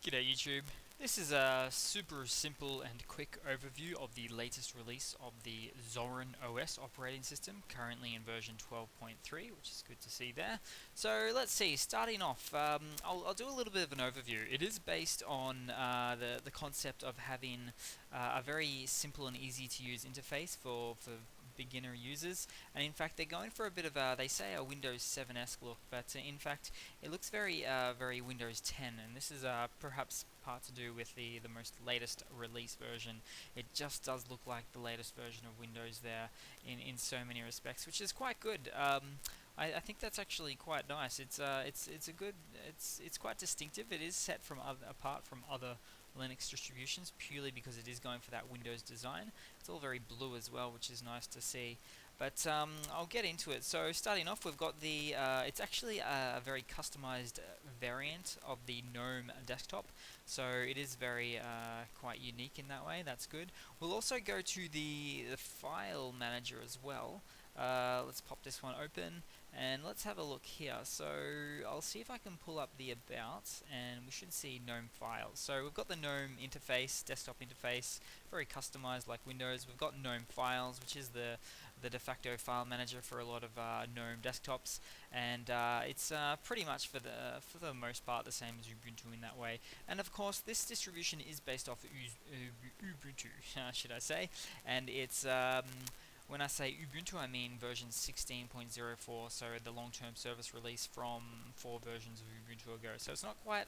G'day YouTube. This is a super simple and quick overview of the latest release of the Zorin OS operating system, currently in version 12.3, which is good to see there. So let's see, starting off, I'll do a little bit of an overview. It is based on the concept of having a very simple and easy to use interface for beginner users, and in fact they're going for a bit of they say a Windows 7-esque look, but in fact it looks very Windows 10, and this is perhaps part to do with the most latest release version. It just does look like the latest version of Windows there in so many respects, which is quite good. I think that's actually quite nice. It's a good. It's quite distinctive. It is set from apart from other Linux distributions purely because it is going for that Windows design. It's all very blue as well, which is nice to see. But I'll get into it. So starting off, we've got the. It's actually a very customized variant of the GNOME desktop. So it is very quite unique in that way. That's good. We'll also go to the file manager as well. Let's pop this one open and let's have a look here. So I'll see if I can pull up the about, and we should see GNOME files. So we've got the GNOME interface, desktop interface, very customized like Windows. We've got GNOME files, which is the de facto file manager for a lot of GNOME desktops, and it's pretty much for the most part the same as Ubuntu in that way. And of course, this distribution is based off Ubuntu, should I say, and it's when I say Ubuntu, I mean version 16.04, so the long-term service release from 4 versions of Ubuntu ago. So it's not quite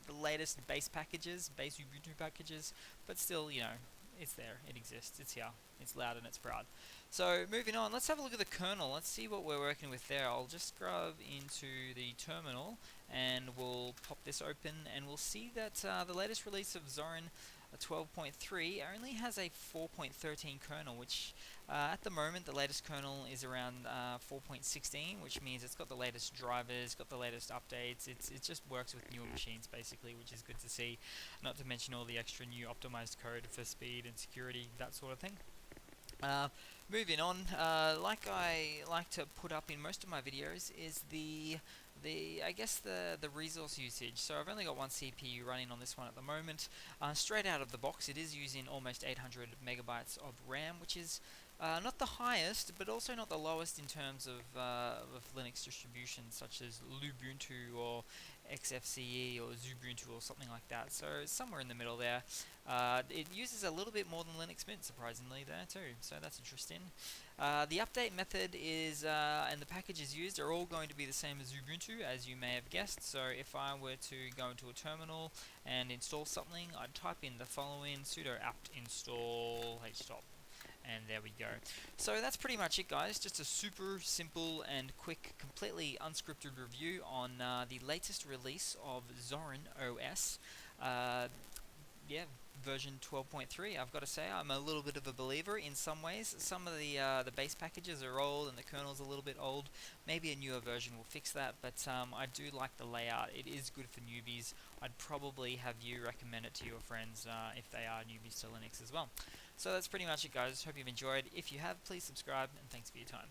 the latest base Ubuntu packages, but still, you know, it's there, it exists, it's here, it's loud and it's proud. So moving on, let's have a look at the kernel. Let's see what we're working with there. I'll just grab into the terminal and we'll pop this open, and we'll see that the latest release of Zorin 12.3 only has a 4.13 kernel, which at the moment the latest kernel is around 4.16, which means it's got the latest drivers, got the latest updates. It just works with newer machines basically, which is good to see, not to mention all the extra new optimized code for speed and security, that sort of thing. Moving on, like I like to put up in most of my videos, is the resource usage. So I've only got one CPU running on this one at the moment. Straight out of the box, it is using almost 800 megabytes of RAM, which is not the highest, but also not the lowest in terms of Linux distributions such as Lubuntu or XFCE or Xubuntu or something like that. So somewhere in the middle there. It uses a little bit more than Linux Mint, surprisingly, there too. So that's interesting. The update method is and the packages used are all going to be the same as Ubuntu, as you may have guessed. So if I were to go into a terminal and install something, I'd type in the following: sudo apt install htop. And there we go. So that's pretty much it, guys. Just a super simple and quick, completely unscripted review on the latest release of Zorin OS. Yeah, version 12.3. I've got to say, I'm a little bit of a believer in some ways. Some of the base packages are old and the kernel's a little bit old. Maybe a newer version will fix that, but I do like the layout. It is good for newbies. I'd probably have you recommend it to your friends if they are newbies to Linux as well. So that's pretty much it, guys. Hope you've enjoyed. If you have, please subscribe, and thanks for your time.